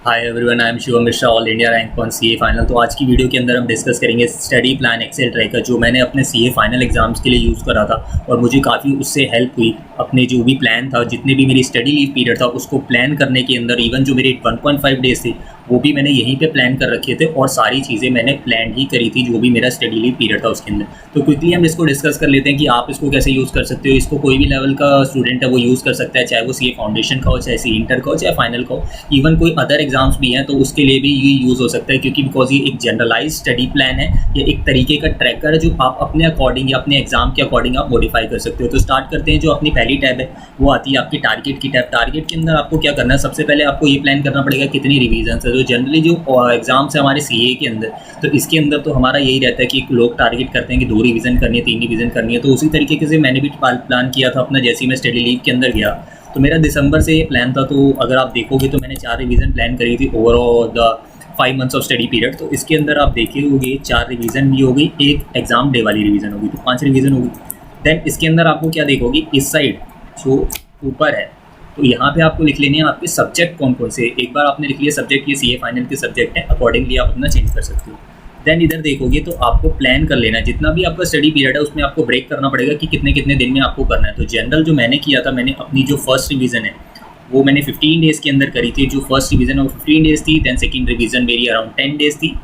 Hi everyone, I am Shivam Mishra, all India rank one CA final. तो आज की video के अंदर हम डिस्कस करेंगे स्टडी प्लान एक्सेल ट्रैकर, जो मैंने अपने सीए फाइनल एग्जाम्स के लिए यूज़ करा था और मुझे काफ़ी उससे हेल्प हुई। अपने जो भी प्लान था, जितने भी मेरी स्टडी लीव पीरियड था, उसको प्लान करने के अंदर इवन जो मेरे 1.5 डेज थे वो भी मैंने यहीं पे प्लान कर रखे थे और सारी चीज़ें मैंने प्लान ही करी थी जो भी मेरा स्टडी लीव पीरियड था उसके अंदर। तो क्विकली हम इसको डिस्कस कर लेते हैं कि आप इसको कैसे यूज़ कर सकते हो। इसको कोई भी लेवल का स्टूडेंट है वो यूज़ कर सकता है, चाहे वो सीए फाउंडेशन का हो, चाहे सीए इंटर का हो, चाहे फाइनल का हो। इवन कोई अदर एग्जाम्स भी हैं तो उसके लिए भी ये यूज़ हो सकता है, क्योंकि बिकॉज ये एक जनरलाइज स्टडी प्लान है, ये एक तरीके का ट्रैकर है जो आप अपने अकॉर्डिंग या अपने एग्जाम के अकॉर्डिंग आप मॉडिफाई कर सकते हो। तो स्टार्ट करते हैं। जो अपनी पहली टैब है वो आती है आपकी टारगेट की टैब। टारगेट के अंदर आपको क्या करना है, सबसे पहले आपको ये प्लान करना पड़ेगा कितनी रिवीजन है। जो जनरली जो एग्जाम्स है हमारे सीए के अंदर, तो इसके अंदर तो हमारा यही रहता है कि लोग टारगेट करते हैं कि 2 रिवीजन करनी है, 3 रिवीजन करनी है। तो उसी तरीके से मैंने भी प्लान किया था अपना। जैसे ही मैं स्टडी लीव के अंदर गया तो मेरा दिसंबर से ये प्लान था। तो अगर आप देखोगे तो मैंने 4 रिवीजन प्लान करी थी overall the 5 months of study period. तो इसके अंदर आप देखे होंगे 4 रिवीजन भी हो गई, एक एग्जाम डे वाली रिवीजन होगी, तो 5 रिवीजन होगी। देन इसके अंदर आपको क्या देखोगे, इस साइड जो ऊपर है तो यहाँ पे आपको लिख लेने हैं आपके सब्जेक्ट कौन कौन से। एक बार आपने लिख लिया सब्जेक्ट, ये सीए फाइनल के सब्जेक्ट है, अकॉर्डिंगली आप अपना चेंज कर सकते हो। देन इधर देखोगे तो आपको प्लान कर लेना है जितना भी आपका स्टडी पीरियड है उसमें आपको ब्रेक करना पड़ेगा कि कितने कितने दिन में आपको करना है। तो जनरल जो मैंने किया था, मैंने अपनी जो फर्स्ट रिवीजन है वो मैंने 15 डेज़ के अंदर करी थी। जो फर्स्ट रिवीजन है वो 15 डेज़ थी। देन सेकंड रिवीजन मेरी अराउंड 10 डेज़ थी।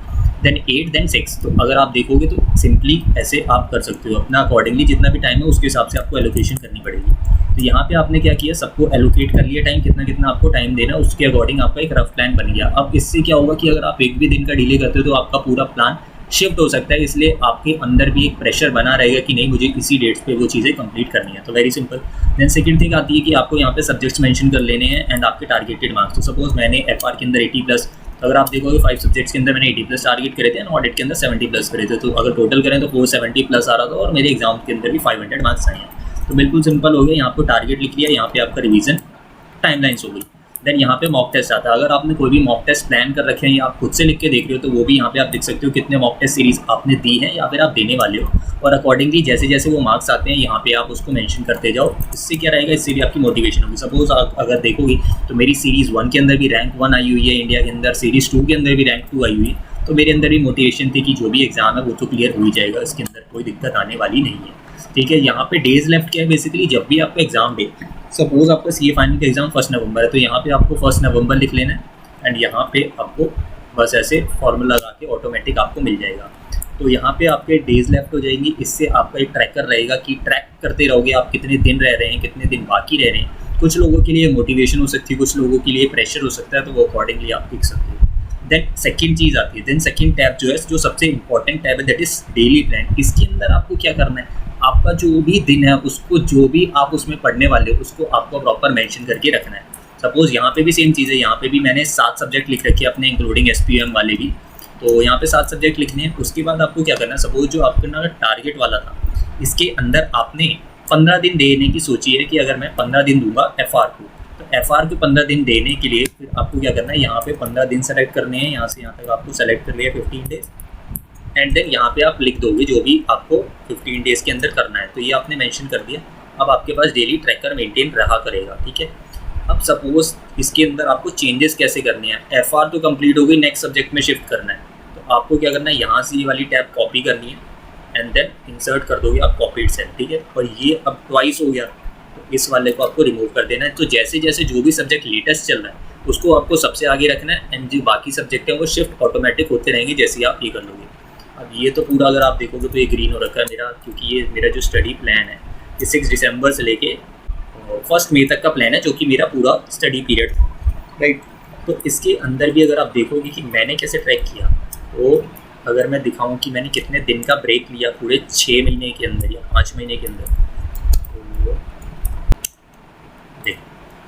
Then 8, then 6। तो अगर आप देखोगे तो सिंपली ऐसे आप कर सकते हो अपना अकॉर्डिंगली, जितना भी टाइम है उसके हिसाब से आपको एलोकेशन करनी पड़ेगी। तो यहाँ पे आपने क्या किया, सबको एलोकेट कर लिया टाइम, कितना कितना आपको टाइम देना, उसके अकॉर्डिंग आपका एक रफ प्लान बन गया। अब इससे क्या होगा कि अगर आप एक भी दिन का डिले करते हो तो आपका पूरा प्लान शिफ्ट हो सकता है, इसलिए आपके अंदर भी एक प्रेशर बना रहेगा कि नहीं मुझे इसी डेट्स पे वो चीज़ें कंप्लीट करनी है। तो very simple. Then second thing आती है कि आपको यहाँ पे सब्जेक्ट्स मेंशन कर लेने हैं एंड आपके टारगेटेड मार्क्स। तो सपोज मैंने एफआर के अंदर 80+, तो अगर आप देखोगे 5 सब्जेक्ट्स के अंदर मैंने 80+ टारगेट करे थे एंड ऑडिट के अंदर 70+ करे थे। तो अगर टोटल करें तो 470+ आ रहा था और मेरे एग्जाम के अंदर भी 500 मार्क्स आए हैं। तो बिल्कुल सिंपल हो गया। यहाँ पर टारगेट लिख लिया, यहाँ पे आपका रिवीजन टाइमलाइंस हो गई। देन यहाँ पे मॉक टेस्ट आता है। अगर आपने कोई भी मॉक टेस्ट प्लान कर रखे हैं या आप खुद से लिख के देख रहे हो तो वो भी यहाँ पे आप देख सकते हो कितने मॉक टेस्ट सीरीज आपने दी है या फिर आप देने वाले हो, और अकॉर्डिंगली जैसे जैसे वो मार्क्स आते हैं यहाँ पे आप उसको मेंशन करते जाओ। इससे क्या रहेगा, इससे भी आपकी मोटिवेशन होगी। सपोज अगर देखोगे तो मेरी सीरीज़ 1 के अंदर भी रैंक 1 आई हुई है इंडिया के अंदर, सीरीज़ 2 के अंदर भी रैंक 2 आई हुई है। तो मेरे अंदर भी मोटिवेशन थी कि जो भी एग्जाम है वो तो क्लियर हो ही जाएगा, इसके अंदर कोई दिक्कत आने वाली नहीं है। ठीक है। यहाँ पे डेज लेफ्ट क्या है, बेसिकली जब भी आपका एग्जाम डे, सपोज आपका सीए फाइनल का एग्जाम 1 नवंबर है तो यहाँ पे आपको 1 नवंबर लिख लेना है एंड यहाँ पे आपको बस ऐसे फॉर्मूला लगा के ऑटोमेटिक आपको मिल जाएगा। तो यहाँ पे आपके डेज लेफ्ट हो जाएंगी। इससे आपका एक ट्रैकर रहेगा कि ट्रैक करते रहोगे आप कितने दिन रह रहे हैं, कितने दिन बाकी रह रहे हैं। कुछ लोगों के लिए मोटिवेशन हो सकती है, कुछ लोगों के लिए प्रेशर हो सकता है, तो वो अकॉर्डिंगली आप लिख सकते हो। देन सेकंड चीज़ आती है, देन सेकंड टैब जो है, जो सबसे इंपॉर्टेंट टैब है, दैट इज डेली प्लान। इसके अंदर आपको क्या करना है, आपका जो भी दिन है उसको, जो भी आप उसमें पढ़ने वाले हो उसको आपको प्रॉपर मेंशन करके रखना है। सपोज यहाँ पे भी सेम चीज़ है, यहाँ पे भी मैंने 7 सब्जेक्ट लिख रखे हैं अपने, इंक्लूडिंग एसपीएम वाले भी। तो यहाँ पे 7 सब्जेक्ट लिखने हैं। उसके बाद आपको क्या करना है, सपोज जो आपका टारगेट वाला था इसके अंदर आपने 15 दिन देने की सोची है कि अगर मैं 15 दिन दूंगा एफआर को, तो एफआर को 15 दिन देने के लिए फिर आपको क्या करना है, यहाँ पे 15 दिन सेलेक्ट करने हैं। यहाँ से यहाँ तक आपको सेलेक्ट कर लिया 15 डेज एंड देन यहाँ पे आप लिख दोगे जो भी आपको 15 डेज़ के अंदर करना है। तो ये आपने मेंशन कर दिया। अब आपके पास डेली ट्रैकर मेंटेन रहा करेगा। ठीक है। अब सपोज इसके अंदर आपको चेंजेस कैसे करने हैं, एफआर तो कंप्लीट हो गई, नेक्स्ट सब्जेक्ट में शिफ्ट करना है। तो आपको क्या करना है, यहाँ से ये वाली टैब कॉपी करनी है एंड देन इंसर्ट कर दोगे आप कॉपीड सेल। ठीक है। और ये अब ट्वाइस हो गया तो इस वाले को आपको रिमूव कर देना है। तो जैसे जैसे जो भी सब्जेक्ट लेटेस्ट चल रहा है उसको आपको सबसे आगे रखना है एंड जो बाकी सब्जेक्ट हैं वो शिफ्ट ऑटोमेटिक होते रहेंगे जैसे आप ये कर लोगे। अब ये तो पूरा अगर आप देखोगे तो ये ग्रीन हो रखा है मेरा, क्योंकि ये मेरा जो स्टडी प्लान है ये 6 दिसंबर से लेके 1 मई तक का प्लान है, जो कि मेरा पूरा स्टडी पीरियड था। राइट। तो इसके अंदर भी अगर आप देखोगे कि मैंने कैसे ट्रैक किया, तो अगर मैं दिखाऊं कि मैंने कितने दिन का ब्रेक लिया पूरे 6 महीने के अंदर या 5 महीने के अंदर,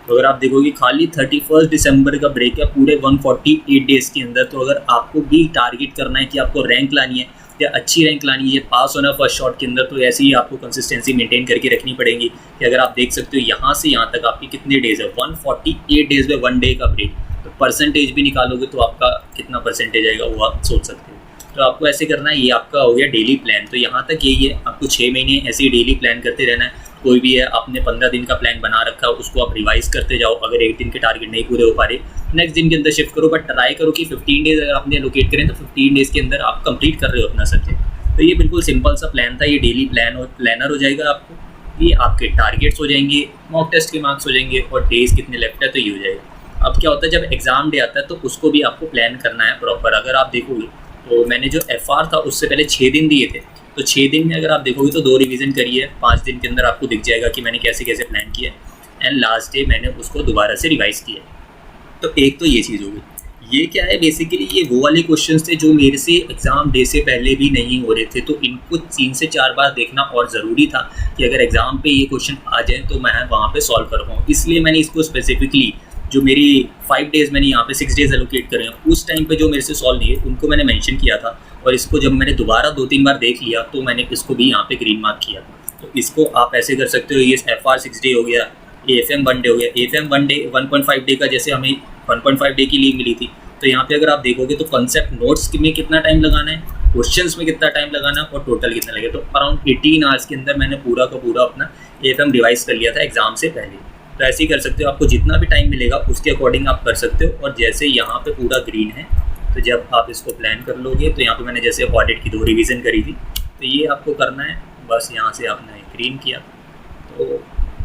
तो अगर आप देखोगे खाली 31 दिसंबर का ब्रेक है पूरे 148 डेज़ के अंदर। तो अगर आपको भी टारगेट करना है कि आपको रैंक लानी है या अच्छी रैंक लानी है, पास होना फर्स्ट शॉट के अंदर, तो ऐसे ही आपको कंसिस्टेंसी मेंटेन करके रखनी पड़ेगी। कि अगर आप देख सकते हो यहाँ से यहाँ तक आपकी कितने डेज़ है, 148 डेज़ में 1 डे का ब्रेक। तो परसेंटेज भी निकालोगे तो आपका कितना परसेंटेज आएगा वो आप सोच सकते हो। तो आपको ऐसे करना है। ये आपका हो गया डेली प्लान। तो यहाँ तक यही है, आपको 6 महीने ऐसे ही डेली प्लान करते रहना है। कोई भी है आपने 15 दिन का प्लान बना रखा है उसको आप रिवाइज करते जाओ। अगर 1 दिन के टारगेट नहीं पूरे हो पा रहे नेक्स्ट दिन के अंदर शिफ्ट करो, बट ट्राई करो कि 15 डेज अगर आपने एलोकेट करें तो 15 डेज़ के अंदर आप कंप्लीट कर रहे हो अपना सब्जेक्ट। तो ये बिल्कुल सिंपल सा प्लान था, ये डेली प्लान और प्लानर हो जाएगा आपको। ये आपके टारगेट्स हो जाएंगे, मॉक टेस्ट के मार्क्स हो जाएंगे और डेज कितने लेफ्ट है तो ये हो जाएगा। अब क्या होता है जब एग्ज़ाम डे आता है तो उसको भी आपको प्लान करना है प्रॉपर। अगर आप देखोगे तो मैंने जो FR था उससे पहले 6 दिन दिए थे, तो 6 दिन में अगर आप देखोगे तो 2 रिवीजन करिए, 5 दिन के अंदर आपको दिख जाएगा कि मैंने कैसे कैसे प्लान किया एंड लास्ट डे मैंने उसको दोबारा से रिवाइज किया। तो एक तो ये चीज़ होगी। ये क्या है बेसिकली, ये वो वाले क्वेश्चंस थे जो मेरे से एग्ज़ाम डे से पहले भी नहीं हो रहे थे, तो इनको 3 से 4 बार देखना और ज़रूरी था कि अगर एग्ज़ाम पे ये क्वेश्चन आ जाए तो मैं वहाँ पे सॉल्व कर पाऊँ। इसलिए मैंने इसको स्पेसिफिकली जो मेरी 5 डेज़ मैंने यहाँ पे 6 डेज़ एलोकेट करे हैं उस टाइम पे जो मेरे से सॉल्व नहीं है उनको मैंने मेंशन किया था, और इसको जब मैंने दोबारा 2-3 बार देख लिया तो मैंने इसको भी यहाँ पे ग्रीन मार्क किया। तो इसको आप ऐसे कर सकते हो, ये FR 6 डे हो गया, AFM 1 डे हो गया। AFM 1 डे 1.5 डे का जैसे हमें 1.5 डे की लीव मिली थी, तो यहाँ पे अगर आप देखोगे तो कंसेप्ट नोट्स में कितना टाइम लगाना है, क्वेश्चंस में कितना टाइम लगाना है और टोटल कितना लगेगा। तो अराउंड 18 आवर्स के अंदर मैंने पूरा का पूरा अपना AFM रिवाइज कर लिया था एग्जाम से पहले। तो ऐसे ही कर सकते हो, आपको जितना भी टाइम मिलेगा उसके अकॉर्डिंग आप कर सकते हो। और जैसे यहाँ पे पूरा ग्रीन है तो जब आप इसको प्लान कर लोगे तो यहाँ पे मैंने जैसे ऑडिट की 2 रिवीजन करी थी, तो ये आपको करना है। बस यहाँ से आपने ग्रीन किया, तो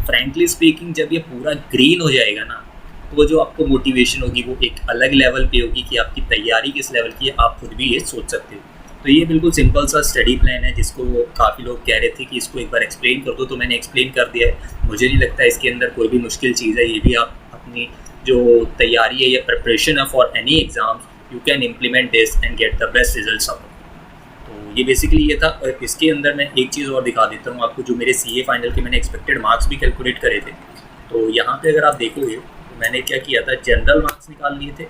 फ्रैंकली स्पीकिंग जब ये पूरा ग्रीन हो जाएगा ना तो वो जो आपको मोटिवेशन होगी वो एक अलग लेवल पे होगी कि आपकी तैयारी किस लेवल की है, आप खुद भी ये सोच सकते हो। तो ये बिल्कुल सिंपल सा स्टडी प्लान है जिसको काफ़ी लोग कह रहे थे कि इसको एक बार एक्सप्लेन कर दो, तो मैंने एक्सप्लेन कर दिया है। मुझे नहीं लगता इसके अंदर कोई भी मुश्किल चीज़ है। ये भी आप अपनी जो तैयारी है या प्रिपरेशन है for any exams, you can implement this and get the best results of. तो ये बेसिकली ये था। और इसके अंदर मैं एक चीज़ और दिखा देता हूँ आपको, जो मेरे CA फाइनल के मैंने एक्सपेक्टेड मार्क्स भी कैलकुलेट करे थे। तो यहाँ पे अगर आप देखोगे तो मैंने क्या किया था, जनरल मार्क्स निकाल लिए थे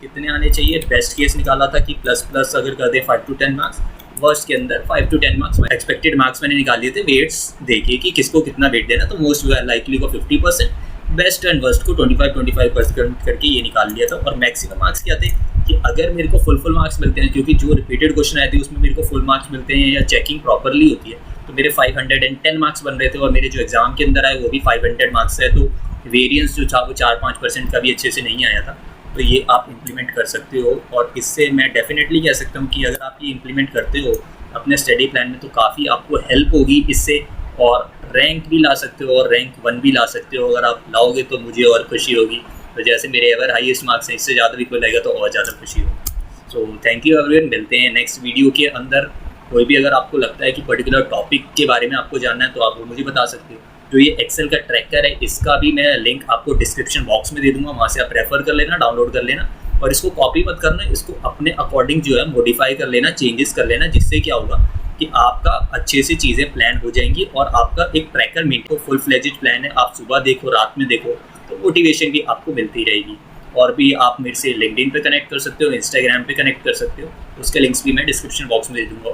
कितने आने चाहिए। बेस्ट केस निकाला था कि प्लस अगर कर दे 5 to 10 मार्क्स, वर्स्ट के अंदर 5 to 10 मार्क्स। एक्सपेक्टेड मार्क्स मैंने निकाल लिए थे वेट्स देके कि किसको कितना वेट देना, तो मोस्ट लाइकली को 50%, बेस्ट एंड वर्स्ट को 25% करके ये निकाल लिया था। और मैक्सिमम मार्क्स क्या थे कि अगर मेरे को फुल मार्क्स मिलते हैं, क्योंकि जो रिपीटेड क्वेश्चन आए थे उसमें मेरे को फुल मार्क्स मिलते हैं या चेकिंग प्रॉपरली होती है, तो मेरे 510 मार्क्स बन रहे थे। और मेरे जो एग्जाम के अंदर आए वो भी 500 मार्क्स है, तो वेरिएंस जो था वो 4-5% का भी अच्छे से नहीं आया था। तो ये आप इम्प्लीमेंट कर सकते हो, और इससे मैं डेफिनेटली कह सकता हूँ कि अगर आप ये इम्प्लीमेंट करते हो अपने स्टडी प्लान में तो काफ़ी आपको हेल्प होगी इससे, और रैंक भी ला सकते हो और रैंक 1 भी ला सकते हो। अगर आप लाओगे तो मुझे और खुशी होगी। तो जैसे मेरे एवर हाईएस्ट मार्क्स हैं, इससे ज़्यादा भी कोई लाएगा तो और ज़्यादा खुशी होगी। सो थैंक यू एवरीवन, मिलते हैं नेक्स्ट वीडियो के अंदर। कोई भी अगर आपको लगता है कि पर्टिकुलर टॉपिक के बारे में आपको जानना है तो आप वो मुझे बता सकते हो। जो ये एक्सेल का ट्रैकर है इसका भी मैं लिंक आपको डिस्क्रिप्शन बॉक्स में दे दूंगा, वहाँ से आप रेफर कर लेना, डाउनलोड कर लेना। और इसको कॉपी मत करना, इसको अपने अकॉर्डिंग जो है मॉडिफाई कर लेना, चेंजेस कर लेना, जिससे क्या होगा कि आपका अच्छे से चीज़ें प्लान हो जाएंगी और आपका एक ट्रैकर मीट को फुल फ्लेजेड प्लान है। आप सुबह देखो, रात में देखो, तो मोटिवेशन भी आपको मिलती रहेगी। और भी आप मेरे से लिंक्डइन पे कनेक्ट कर सकते हो, इंस्टाग्राम पे कनेक्ट कर सकते हो, उसके लिंक्स भी मैं डिस्क्रिप्शन बॉक्स में दे दूँगा।